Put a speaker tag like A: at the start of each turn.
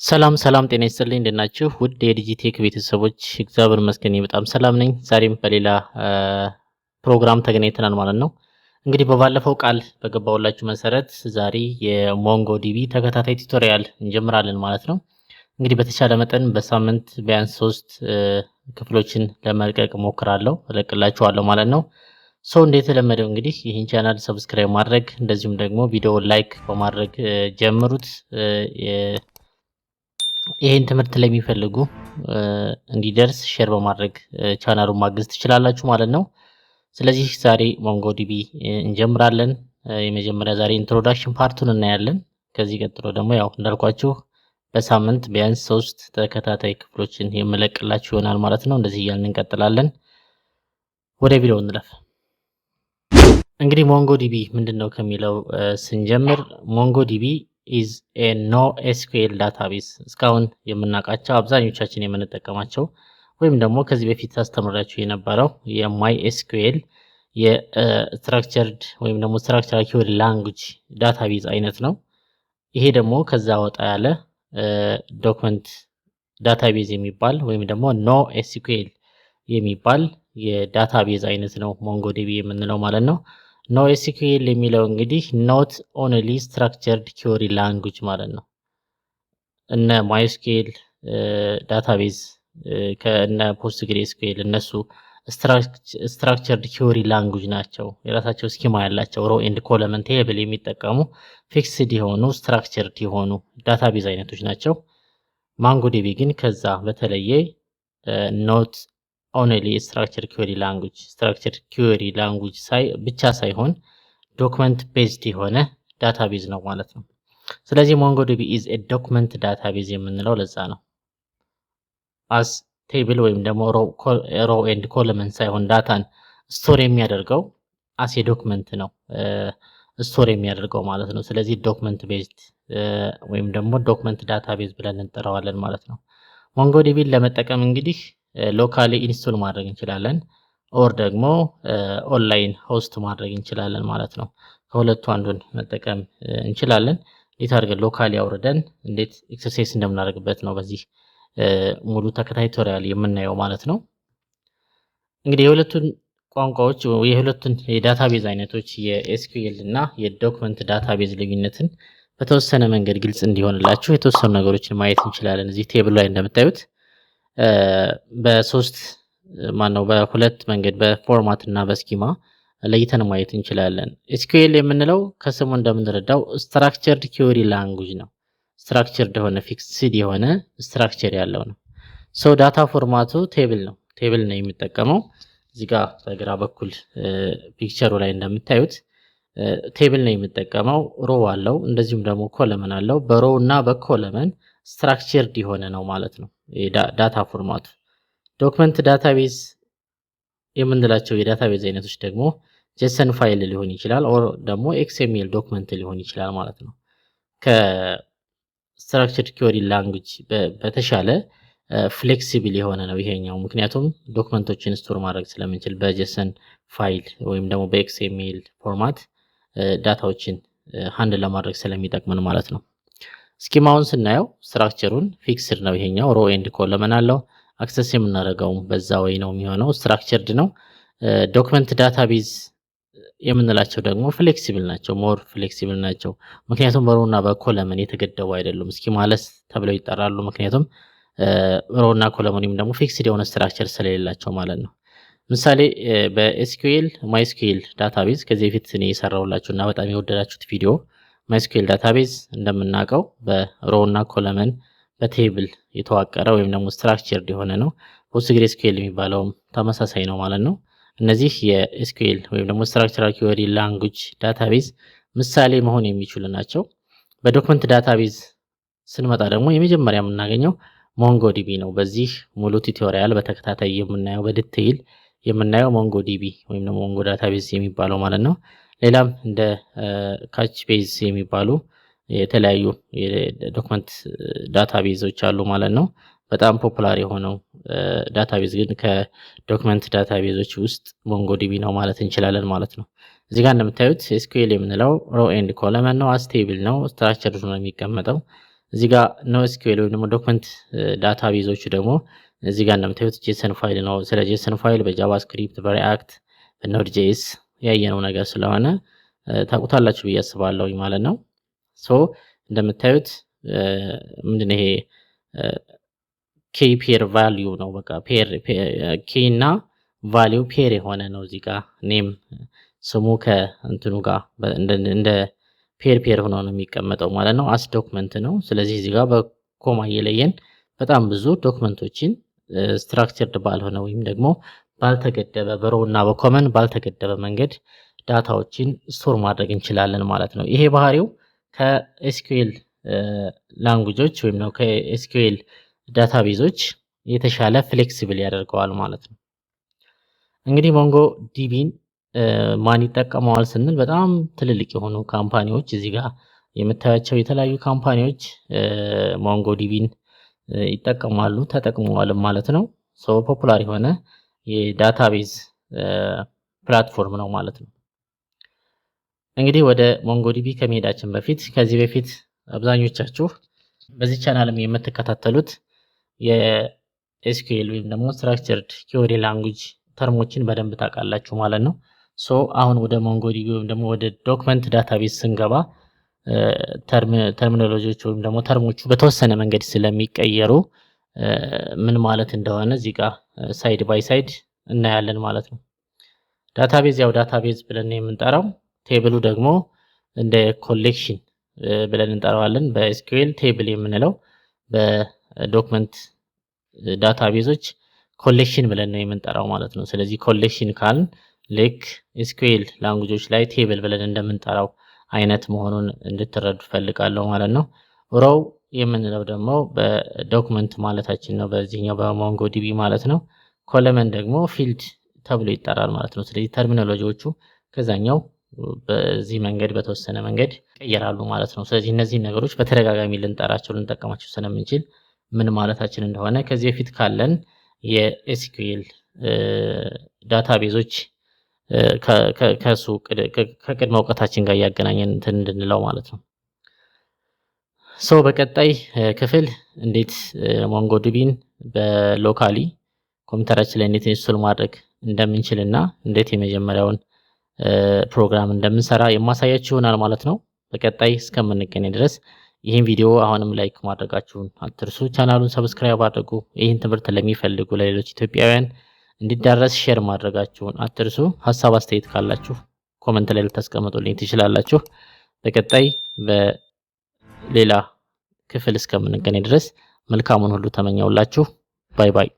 A: ሰላም ሰላም ጤና ይስጥልኝ እንደናችሁ ውድ የዲጂቴክ ቤተሰቦች እግዚአብሔር ይመስገን በጣም ሰላም ነኝ። ዛሬም በሌላ ፕሮግራም ተገናኝተናል ማለት ነው። እንግዲህ በባለፈው ቃል በገባውላችሁ መሰረት ዛሬ የሞንጎዲቢ ተከታታይ ቱቶሪያል እንጀምራለን ማለት ነው። እንግዲህ በተቻለ መጠን በሳምንት ቢያንስ 3 ክፍሎችን ለመልቀቅ ሞክራለሁ እለቅላችኋለሁ ማለት ነው። እንደተለመደው እንግዲህ ይህን ቻናል ሰብስክራይብ ማድረግ እንደዚሁም ደግሞ ቪዲዮ ላይክ በማድረግ ጀምሩት። ይሄን ትምህርት ለሚፈልጉ እንዲደርስ ሼር በማድረግ ቻናሉን ማግዝ ትችላላችሁ ማለት ነው። ስለዚህ ዛሬ ሞንጎዲቢ እንጀምራለን። የመጀመሪያ ዛሬ ኢንትሮዳክሽን ፓርቱን እናያለን። ከዚህ ቀጥሎ ደግሞ ያው እንዳልኳችሁ በሳምንት ቢያንስ 3 ተከታታይ ክፍሎችን የምለቅላችሁ ይሆናል ማለት ነው። እንደዚህ እያልን እንቀጥላለን። ወደ ቪዲዮ እንለፍ። እንግዲህ ሞንጎዲቢ ምንድነው ከሚለው ስንጀምር ሞንጎዲቢ is a NoSQL database እስካሁን የምናውቃቸው አብዛኞቻችን የምንጠቀማቸው ወይም ደግሞ ከዚህ በፊት አስተምራችሁ የነበረው የMySQL የስትራክቸርድ ወይም ደግሞ ስትራክቸራል ኪወሪ ላንጉዌጅ ዳታቤዝ አይነት ነው። ይሄ ደግሞ ከዛ ወጣ ያለ ዶክመንት ዳታቤዝ የሚባል ወይም ደግሞ NoSQL የሚባል የዳታቤዝ አይነት ነው ሞንጎዲቢ የምንለው ማለት ነው። NoSQL የሚለው እንግዲህ not only structured query language ማለት ነው። እነ MySQL ዳታቤዝ ከእነ PostgreSQL እነሱ structured query language ናቸው። የራሳቸው ስኪማ ያላቸው row and column table የሚጠቀሙ fixed የሆኑ structured የሆኑ ዳታቤዝ አይነቶች ናቸው። MongoDB ግን ከዛ በተለየ not only structured query language ብቻ ሳይሆን document based የሆነ ዳታቤዝ ነው ማለት ነው። ስለዚህ MongoDB is a document database የምንለው ለዛ ነው። as table ወይም ደግሞ row and column ሳይሆን ዳታን ስቶር የሚያደርገው as a document ነው ስቶር የሚያደርገው ማለት ነው። ስለዚህ document based ወይም ደግሞ document database ብለን እንጠራዋለን ማለት ነው። MongoDB ለመጠቀም እንግዲህ ሎካሊ ኢንስቶል ማድረግ እንችላለን ኦር ደግሞ ኦንላይን ሆስት ማድረግ እንችላለን ማለት ነው። ከሁለቱ አንዱን መጠቀም እንችላለን። እንዴት አድርገን ሎካሊ አውርደን እንዴት ኤክሰርሳይዝ እንደምናደርግበት ነው በዚህ ሙሉ ተከታታይ ቱቶሪያል የምናየው ማለት ነው። እንግዲህ የሁለቱን ቋንቋዎች የሁለቱን የዳታቤዝ አይነቶች የኤስኪዩኤል እና የዶክመንት ዳታቤዝ ልዩነትን በተወሰነ መንገድ ግልጽ እንዲሆንላችሁ የተወሰኑ ነገሮችን ማየት እንችላለን። እዚህ ቴብል ላይ እንደምታዩት በሁለት መንገድ በፎርማት እና በስኪማ ለይተን ማየት እንችላለን። SQL የምንለው ከስሙ እንደምንረዳው structured query language ነው። structured የሆነ fixed የሆነ structure ያለው ነው። ዳታ ፎርማቱ ቴብል ነው። ቴብል ነው የሚጠቀመው። እዚህ ጋር በግራ በኩል ፒክቸሩ ላይ እንደምታዩት ቴብል ነው የሚጠቀመው። ሮው አለው እንደዚሁም ደግሞ ኮለመን አለው። በሮው እና በኮለመን structured የሆነ ነው ማለት ነው ዳታ ፎርማቱ። ዶክመንት ዳታቤዝ የምንላቸው የዳታቤዝ አይነቶች ደግሞ JSON ፋይል ሊሆን ይችላል ኦር ደግሞ XML ዶክመንት ሊሆን ይችላል ማለት ነው። ከስትራክቸርድ ኪወሪ ላንጉዌጅ በተሻለ ፍሌክሲብል የሆነ ነው ይሄኛው። ምክንያቱም ዶክመንቶችን ስቶር ማድረግ ስለምንችል በJSON ፋይል ወይም ደግሞ በXML ፎርማት ዳታዎችን ሃንድል ለማድረግ ስለሚጠቅመን ማለት ነው። ስኪማውን ስናየው ስትራክቸሩን ፊክስድ ነው ይሄኛው። ሮ ኤንድ ኮለመን አለው። አክሰስ የምናደርገው በዛ ወይ ነው የሚሆነው። ስትራክቸርድ ነው። ዶክመንት ዳታቤዝ የምንላቸው ደግሞ ፍሌክሲብል ናቸው። ሞር ፍሌክሲብል ናቸው። ምክንያቱም በሮና በኮለመን የተገደቡ አይደሉም። ስኪማለስ ተብለው ይጠራሉ። ምክንያቱም ሮና ኮለመን ወይም ደግሞ ፊክስድ የሆነ ስትራክቸር ስለሌላቸው ማለት ነው። ምሳሌ በኤስኪዩኤል ማይስኪዩኤል ዳታቤዝ ከዚህ በፊት እኔ የሰራሁላችሁና በጣም የወደዳችሁት ቪዲዮ ማይስኪዩኤል ዳታቤዝ እንደምናውቀው በሮና ኮለመን በቴብል የተዋቀረ ወይም ደግሞ ስትራክቸርድ የሆነ ነው። ፖስትግሬስኪዩኤል የሚባለውም ተመሳሳይ ነው ማለት ነው። እነዚህ የኤስኪዩኤል ወይም ደግሞ ስትራክቸራል ኪወሪ ላንጉዌጅ ዳታቤዝ ምሳሌ መሆን የሚችሉ ናቸው። በዶክመንት ዳታቤዝ ስንመጣ ደግሞ የመጀመሪያ የምናገኘው ሞንጎዲቢ ነው። በዚህ ሙሉ ቱቶሪያል በተከታታይ የምናየው በዲቴይል የምናየው ሞንጎዲቢ ወይም ደግሞ ሞንጎ ዳታቤዝ የሚባለው ማለት ነው። ሌላም እንደ ካችቤዝ የሚባሉ የተለያዩ የዶክመንት ዳታቤዞች አሉ ማለት ነው። በጣም ፖፑላር የሆነው ዳታቤዝ ግን ከዶክመንት ዳታቤዞች ውስጥ ሞንጎዲቢ ነው ማለት እንችላለን ማለት ነው። እዚህ ጋር እንደምታዩት SQL የምንለው ሮ ኤንድ ኮለመን ነው። አስቴብል ነው። ስትራክቸርድ ነው የሚቀመጠው። እዚህ ጋር NoSQL ወይም ደግሞ ዶክመንት ዳታቤዞቹ ደግሞ እዚህ ጋር እንደምታዩት JSON ፋይል ነው። ስለ JSON ፋይል በጃቫስክሪፕት በሪአክት በኖድ.js ያየነው ነገር ስለሆነ ታውቁታላችሁ ብዬ አስባለሁኝ ማለት ነው። ሶ እንደምታዩት ምንድነው ይሄ ኬይ ፔር ቫልዩ ነው። በቃ ፔር ኬይ እና ቫልዩ ፔር የሆነ ነው። እዚህ ጋር ኔም ስሙ ከእንትኑ ጋር እንደ ፔር ሆኖ ነው የሚቀመጠው ማለት ነው። አስ ዶክመንት ነው። ስለዚህ እዚህ ጋር በኮማ እየለየን በጣም ብዙ ዶክመንቶችን ስትራክቸርድ ባልሆነ ወይም ደግሞ ባልተገደበ በሮው እና በኮመን ባልተገደበ መንገድ ዳታዎችን ስቶር ማድረግ እንችላለን ማለት ነው። ይሄ ባህሪው ከኤስኪዩኤል ላንጉጆች ወይም ነው ከኤስኪዩኤል ዳታቤዞች የተሻለ ፍሌክሲብል ያደርገዋል ማለት ነው። እንግዲህ ሞንጎ ዲቢን ማን ይጠቀመዋል ስንል በጣም ትልልቅ የሆኑ ካምፓኒዎች እዚህ ጋር የምታያቸው የተለያዩ ካምፓኒዎች ሞንጎ ዲቢን ይጠቀማሉ ተጠቅመዋል ማለት ነው። ሶ ፖፑላር የሆነ የዳታቤዝ ፕላትፎርም ነው ማለት ነው። እንግዲህ ወደ ሞንጎዲቢ ከመሄዳችን በፊት ከዚህ በፊት አብዛኞቻችሁ በዚህ ቻናልም የምትከታተሉት የኤስኪዩኤል ወይም ደግሞ ስትራክቸርድ ኪወሪ ላንጉጅ ተርሞችን በደንብ ታውቃላችሁ ማለት ነው። ሶ አሁን ወደ ሞንጎዲቢ ወይም ደግሞ ወደ ዶክመንት ዳታቤዝ ስንገባ ተርሚኖሎጂዎች ወይም ደግሞ ተርሞቹ በተወሰነ መንገድ ስለሚቀየሩ ምን ማለት እንደሆነ እዚህ ጋር ሳይድ ባይ ሳይድ እናያለን ማለት ነው። ዳታቤዝ ያው ዳታቤዝ ብለን የምንጠራው ቴብሉ ደግሞ እንደ ኮሌክሽን ብለን እንጠራዋለን። በኤስኪዩኤል ቴብል የምንለው በዶክመንት ዳታቤዞች ኮሌክሽን ብለን ነው የምንጠራው ማለት ነው። ስለዚህ ኮሌክሽን ካልን ልክ ኤስኪዩኤል ላንጉጆች ላይ ቴብል ብለን እንደምንጠራው አይነት መሆኑን እንድትረዱ ፈልጋለሁ ማለት ነው። ሮው የምንለው ደግሞ በዶክመንት ማለታችን ነው በዚህኛው በሞንጎዲቢ ማለት ነው። ኮለመን ደግሞ ፊልድ ተብሎ ይጠራል ማለት ነው። ስለዚህ ተርሚኖሎጂዎቹ ከዛኛው በዚህ መንገድ በተወሰነ መንገድ ይቀየራሉ ማለት ነው። ስለዚህ እነዚህ ነገሮች በተደጋጋሚ ልንጠራቸው ልንጠቀማቸው ስለምንችል ምን ማለታችን እንደሆነ ከዚህ በፊት ካለን የኤስኪዩኤል ዳታቤዞች ከሱ ከቅድመ እውቀታችን ጋር እያገናኘን እንትን እንድንለው ማለት ነው። ሶ በቀጣይ ክፍል እንዴት ሞንጎዲቢን በሎካሊ ኮምፒውተራችን ላይ እንዴት ኢንስቶል ማድረግ እንደምንችልና እንዴት የመጀመሪያውን ፕሮግራም እንደምንሰራ የማሳያችሁ ይሆናል ማለት ነው። በቀጣይ እስከምንገናኝ ድረስ ይህን ቪዲዮ አሁንም ላይክ ማድረጋችሁን አትርሱ። ቻናሉን ሰብስክራይብ አድርጉ። ይህን ትምህርት ለሚፈልጉ ለሌሎች ኢትዮጵያውያን እንዲዳረስ ሼር ማድረጋችሁን አትርሱ። ሐሳብ አስተያየት ካላችሁ ኮሜንት ላይ ልታስቀምጡልኝ ትችላላችሁ። በቀጣይ በሌላ ክፍል እስከምንገናኝ ድረስ መልካሙን ሁሉ ተመኘውላችሁ። ባይ ባይ።